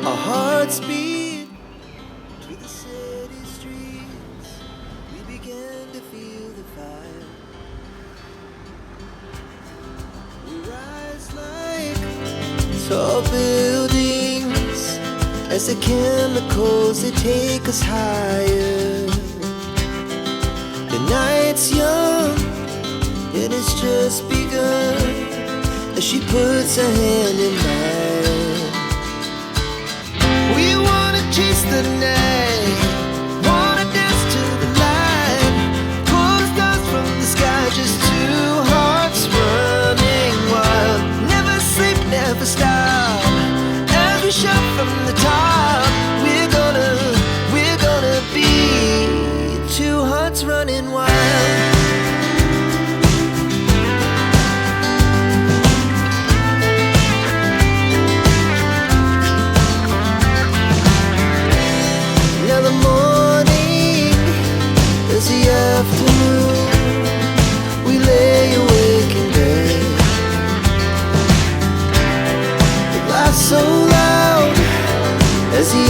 Our hearts beat to the city streets. We began to feel the fire. We rise like tall buildings as the chemicals they take us higher. The night's young, it has just begun as she puts her hand in mine. We wanna chase the night, wanna dance to the light, pull the stars from the sky, just two hearts running wild. Never sleep, never stop, as we shout from the top. We're gonna be two hearts running wild. Now the morning is the afternoon. We lay awake in bed. The laughs so loud as the